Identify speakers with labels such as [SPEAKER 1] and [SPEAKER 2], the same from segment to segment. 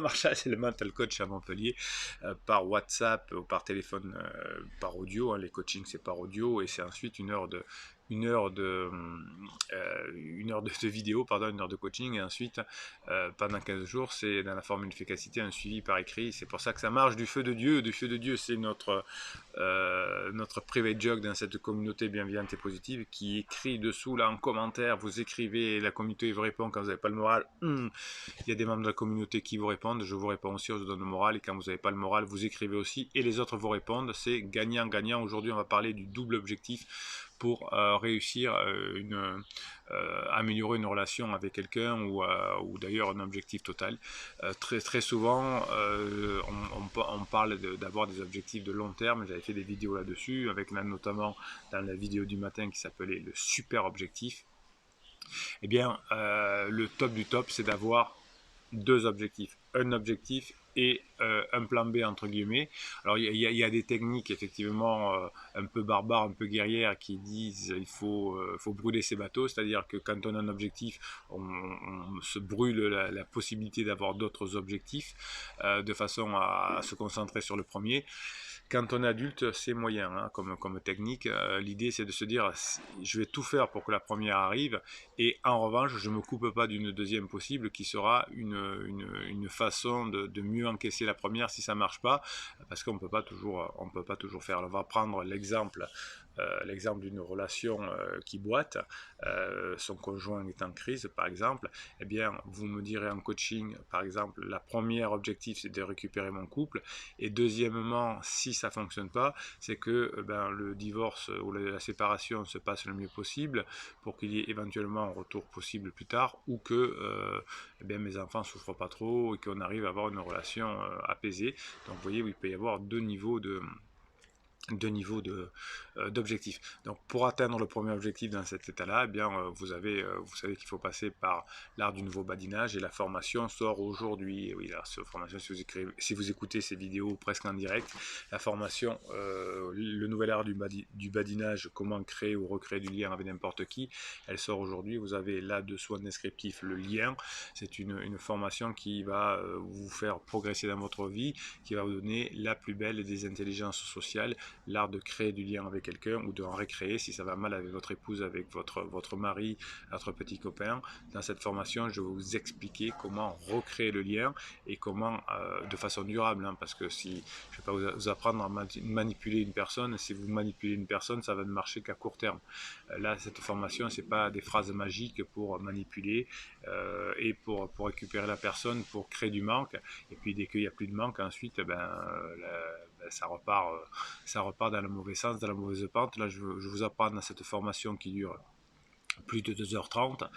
[SPEAKER 1] Marshall, c'est le mental coach à Montpellier, par WhatsApp ou par téléphone, par audio. Hein. Les coachings, c'est par audio et c'est ensuite une heure de, de vidéo, pardon, une heure de coaching, et ensuite, pendant 15 jours, c'est dans la formule d'efficacité un suivi par écrit. C'est pour ça que ça marche du feu de Dieu. Du feu de Dieu, c'est notre private joke dans cette communauté bienveillante et positive qui écrit dessous, là, en commentaire. Vous écrivez, la communauté vous répond quand vous n'avez pas le moral. Il y a des membres de la communauté qui vous répondent, je vous réponds aussi, je vous donne le moral, et quand vous n'avez pas le moral, vous écrivez aussi, et les autres vous répondent, c'est gagnant-gagnant. Aujourd'hui, on va parler du double objectif pour réussir améliorer une relation avec quelqu'un ou d'ailleurs un objectif total. Très souvent, on parle d'avoir des objectifs de long terme. J'avais fait des vidéos là-dessus, avec là notamment dans la vidéo du matin qui s'appelait le super objectif. Eh bien, le top du top, c'est d'avoir deux objectifs. Un objectif et un plan B entre guillemets. Alors il y a des techniques effectivement un peu barbares, un peu guerrières qui disent il faut brûler ses bateaux, c'est-à-dire que quand on a un objectif, on se brûle la possibilité d'avoir d'autres objectifs de façon à se concentrer sur le premier. Quand on est adulte, c'est moyen hein, comme technique. L'idée, c'est de se dire, je vais tout faire pour que la première arrive, et en revanche, je ne me coupe pas d'une deuxième possible qui sera une façon de mieux encaisser la première si ça ne marche pas, parce qu'on ne peut pas toujours faire. On va prendre l'exemple d'une relation qui boite, son conjoint est en crise par exemple. Eh bien, vous me direz en coaching, par exemple, la première objectif, c'est de récupérer mon couple, et deuxièmement, si ça fonctionne pas, c'est que le divorce ou la séparation se passe le mieux possible pour qu'il y ait éventuellement un retour possible plus tard, ou que mes enfants souffrent pas trop et qu'on arrive à avoir une relation apaisée. Donc vous voyez, il peut y avoir deux niveaux d'objectifs. Donc pour atteindre le premier objectif dans cet état-là, eh bien vous savez qu'il faut passer par l'art du nouveau badinage, et la formation sort aujourd'hui. Et oui, la formation, si vous écoutez ces vidéos presque en direct, la formation, le nouvel art du badinage, comment créer ou recréer du lien avec n'importe qui, elle sort aujourd'hui. Vous avez là-dessous en descriptif le lien. C'est une formation qui va vous faire progresser dans votre vie, qui va vous donner la plus belle des intelligences sociales, l'art de créer du lien avec quelqu'un ou de en récréer si ça va mal avec votre épouse, avec votre mari, votre petit copain. Dans cette formation, je vais vous expliquer comment recréer le lien et comment de façon durable, hein, parce que si je ne vais pas vous apprendre à manipuler une personne, si vous manipulez une personne, ça va ne marcher qu'à court terme. Là, cette formation, c'est pas des phrases magiques pour manipuler et pour récupérer la personne, pour créer du manque, et puis dès qu'il n'y a plus de manque, ensuite ça repart dans le mauvais sens, dans la mauvaise pente. Là, je vous apprends dans cette formation qui dure plus de 2h30,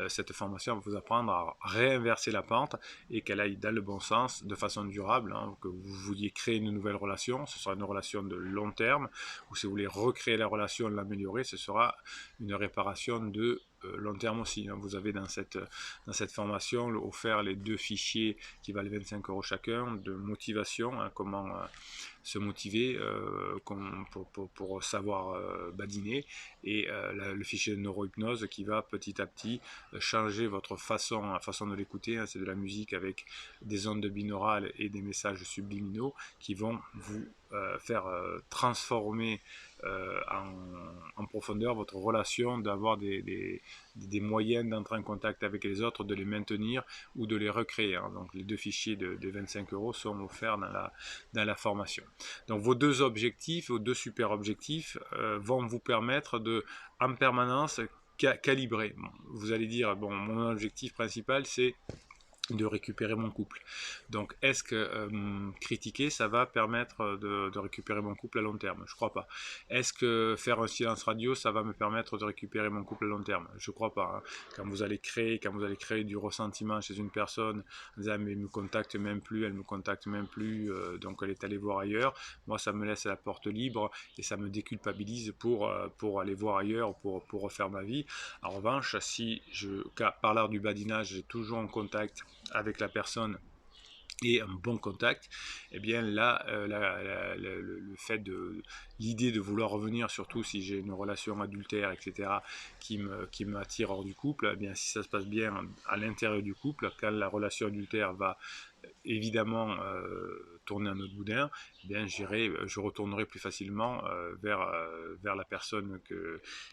[SPEAKER 1] cette formation va vous apprendre à réinverser la pente et qu'elle aille dans le bon sens de façon durable, hein, que vous vouliez créer une nouvelle relation, ce sera une relation de long terme, ou si vous voulez recréer la relation, l'améliorer, ce sera une réparation de long terme aussi. Hein. Vous avez dans cette formation offert les deux fichiers qui valent 25 € chacun de motivation, hein, comment se motiver pour savoir badiner, et le fichier de neurohypnose qui va petit à petit changer votre façon de l'écouter. Hein. C'est de la musique avec des ondes binaurales et des messages subliminaux qui vont vous faire transformer en profondeur votre relation, d'avoir des moyens d'entrer en contact avec les autres, de les maintenir ou de les recréer. Hein. Donc les deux fichiers de 25 € sont offerts dans la formation. Donc vos deux objectifs, vos deux super objectifs vont vous permettre de, en permanence, calibrer. Bon, vous allez dire, bon, mon objectif principal, c'est de récupérer mon couple. Donc est-ce que critiquer, ça va permettre de récupérer mon couple à long terme? Je crois pas. Est-ce que faire un silence radio, ça va me permettre de récupérer mon couple à long terme? Je crois pas. Hein. Quand vous allez créer du ressentiment chez une personne, en disant mais elle me contacte même plus, donc elle est allée voir ailleurs, moi ça me laisse la porte libre et ça me déculpabilise pour aller voir ailleurs, pour refaire ma vie. En revanche, si par l'art du badinage, j'ai toujours en contact avec la personne et un bon contact, eh bien là, le fait l'idée de vouloir revenir, surtout si j'ai une relation adultère, etc., qui m'attire hors du couple, eh bien si ça se passe bien à l'intérieur du couple, quand la relation adultère va évidemment tourner un autre boudin, eh bien je retournerai plus facilement vers la personne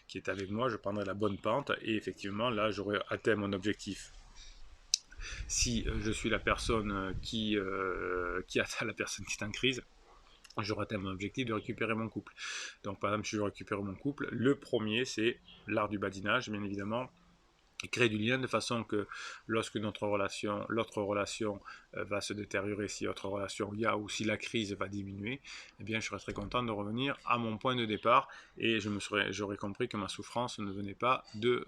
[SPEAKER 1] qui est avec moi, je prendrai la bonne pente et effectivement là j'aurai atteint mon objectif. Si je suis la personne qui atteint la personne qui est en crise, j'aurai atteint mon objectif de récupérer mon couple. Donc par exemple, si je veux récupérer mon couple, le premier c'est l'art du badinage, bien évidemment, et créer du lien de façon que lorsque l'autre relation va se détériorer, si autre relation il y a ou si la crise va diminuer, eh bien je serai très content de revenir à mon point de départ et j'aurais compris que ma souffrance ne venait pas de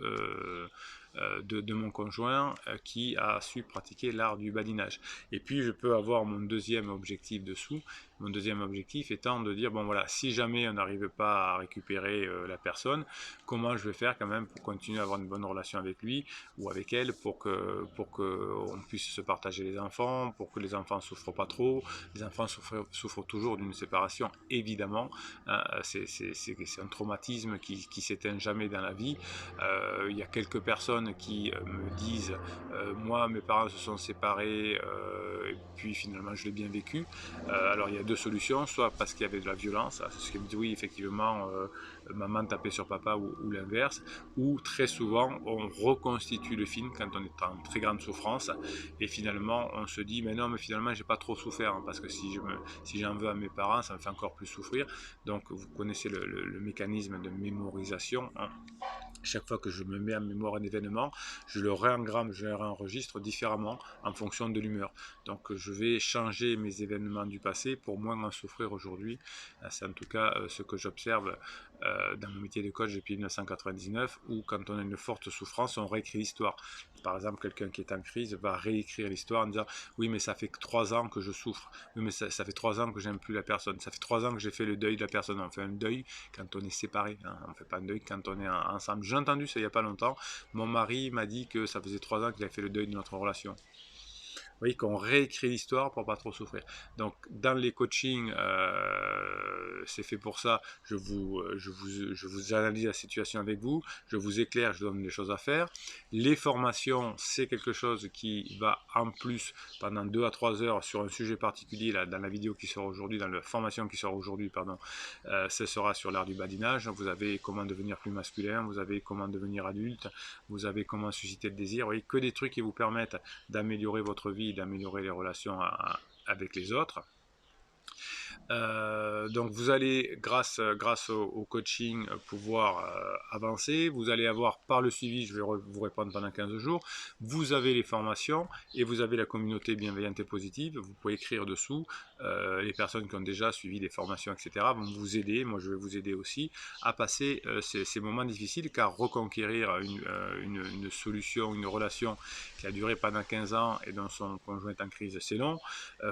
[SPEAKER 1] mon conjoint qui a su pratiquer l'art du badinage. Et puis je peux avoir mon deuxième objectif dessous, mon deuxième objectif étant de dire, bon voilà, si jamais on n'arrive pas à récupérer la personne, comment je vais faire quand même pour continuer à avoir une bonne relation avec lui ou avec elle pour qu'on puisse se partager les enfants, pour que les enfants ne souffrent pas trop. Les enfants souffrent toujours d'une séparation, évidemment. Hein, c'est un traumatisme qui s'éteint jamais dans la vie. Il y a quelques personnes qui me disent moi mes parents se sont séparés et puis finalement je l'ai bien vécu. Alors il y a deux solutions, soit parce qu'il y avait de la violence, ce qui me dit oui effectivement maman tapait sur papa ou l'inverse, ou très souvent on reconstitue le film quand on est en très grande souffrance et finalement on se dit mais non mais finalement j'ai pas trop souffert hein, parce que si j'en veux à mes parents ça me fait encore plus souffrir. Donc vous connaissez le mécanisme de mémorisation hein. Chaque fois que je me mets en mémoire un événement, je le réengramme, je le réenregistre différemment en fonction de l'humeur. Donc je vais changer mes événements du passé pour moins en souffrir aujourd'hui. C'est en tout cas ce que j'observe dans mon métier de coach depuis 1999, où quand on a une forte souffrance, on réécrit l'histoire. Par exemple, quelqu'un qui est en crise va réécrire l'histoire en disant « Oui, mais ça fait 3 ans que je souffre. Oui, mais ça fait 3 ans que j'aime plus la personne. Ça fait 3 ans que j'ai fait le deuil de la personne. » On fait un deuil quand on est séparé. Hein. On ne fait pas un deuil quand on est ensemble. J'ai entendu ça il n'y a pas longtemps. Mon mari m'a dit que ça faisait 3 ans qu'il a fait le deuil de notre relation. Vous voyez qu'on réécrit l'histoire pour pas trop souffrir. Donc dans les coachings, c'est fait pour ça. Je vous analyse la situation avec vous, je vous éclaire, je vous donne des choses à faire. Les formations, c'est quelque chose qui va en plus pendant 2 à 3 heures sur un sujet particulier. Là, dans la vidéo qui sort aujourd'hui, dans la formation qui sort aujourd'hui, pardon, ce sera sur l'art du badinage. Vous avez comment devenir plus masculin, vous avez comment devenir adulte, vous avez comment susciter le désir. Vous voyez que des trucs qui vous permettent d'améliorer votre vie, d'améliorer les relations avec les autres. Donc vous allez, grâce au coaching, pouvoir avancer. Vous allez avoir par le suivi, je vais vous répondre pendant 15 jours, vous avez les formations et vous avez la communauté bienveillante et positive. Vous pouvez écrire dessous. Les personnes qui ont déjà suivi des formations, etc. vont vous aider, moi je vais vous aider aussi, à passer ces moments difficiles, car reconquérir une solution, une relation qui a duré pendant 15 ans et dont son conjoint est en crise, c'est long.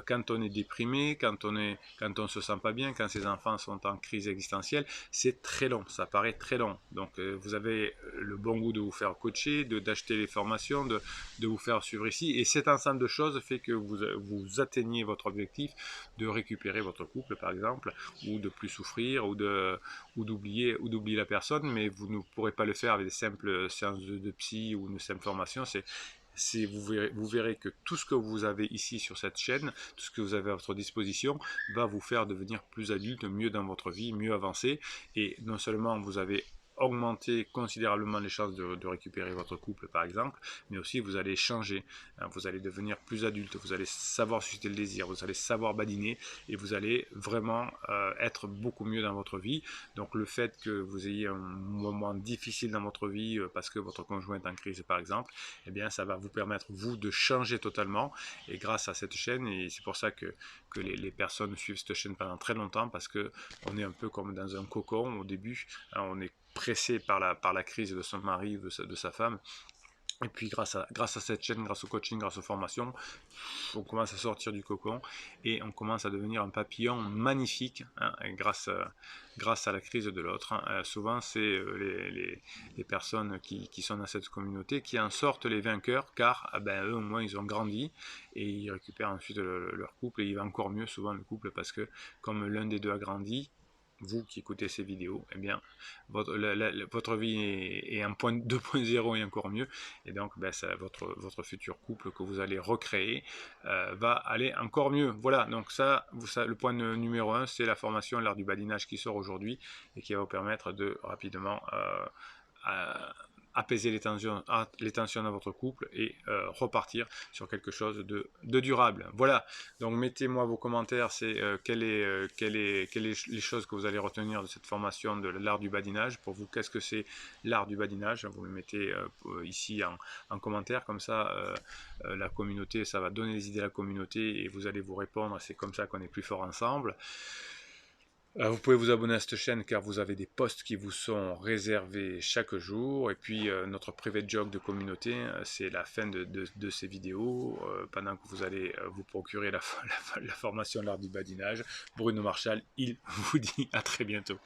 [SPEAKER 1] Quand on est déprimé, quand on se sent pas bien, quand ses enfants sont en crise existentielle, c'est très long, ça paraît très long. Donc vous avez le bon goût de vous faire coacher, d'acheter les formations, de vous faire suivre ici, et cet ensemble de choses fait que vous atteignez votre objectif de récupérer votre couple par exemple, ou de plus souffrir, ou d'oublier la personne, mais vous ne pourrez pas le faire avec des simples séances de psy ou une simple formation. Vous verrez que tout ce que vous avez ici sur cette chaîne, tout ce que vous avez à votre disposition, va vous faire devenir plus adulte, mieux dans votre vie, mieux avancer. Et non seulement vous avez augmenté considérablement les chances de récupérer votre couple par exemple, mais aussi vous allez changer, vous allez devenir plus adulte, vous allez savoir susciter le désir, vous allez savoir badiner et vous allez vraiment être beaucoup mieux dans votre vie. Donc le fait que vous ayez un moment difficile dans votre vie parce que votre conjoint est en crise par exemple, eh bien ça va vous permettre vous de changer totalement, et grâce à cette chaîne, et c'est pour ça que les personnes suivent cette chaîne pendant très longtemps, parce que on est un peu comme dans un cocon au début, hein, on est pressé par la crise de son mari ou de sa femme. Et puis grâce à cette chaîne, grâce au coaching, grâce aux formations, on commence à sortir du cocon et on commence à devenir un papillon magnifique, hein, grâce à la crise de l'autre. Hein. Souvent, c'est les personnes qui sont dans cette communauté qui en sortent les vainqueurs, car eux au moins ils ont grandi et ils récupèrent ensuite leur couple, et il va encore mieux souvent le couple, parce que comme l'un des deux a grandi, vous qui écoutez ces vidéos, eh bien, votre vie est un point 2.0 et encore mieux. Et donc, ben, votre futur couple que vous allez recréer va aller encore mieux. Voilà, donc le point numéro 1, c'est la formation L'Art du badinage qui sort aujourd'hui et qui va vous permettre de rapidement apaiser les tensions dans votre couple et repartir sur quelque chose de durable. Voilà, donc mettez-moi vos commentaires, c'est quelles sont les choses que vous allez retenir de cette formation de l'art du badinage. Pour vous, qu'est-ce que c'est l'art du badinage? Vous le mettez ici en commentaire, comme ça la communauté, ça va donner des idées à la communauté et vous allez vous répondre, c'est comme ça qu'on est plus fort ensemble. Vous pouvez vous abonner à cette chaîne car vous avez des posts qui vous sont réservés chaque jour. Et puis notre privé joke de communauté, c'est la fin de ces vidéos. Pendant que vous allez vous procurer la formation de l'art du badinage, Bruno Marchal, il vous dit à très bientôt.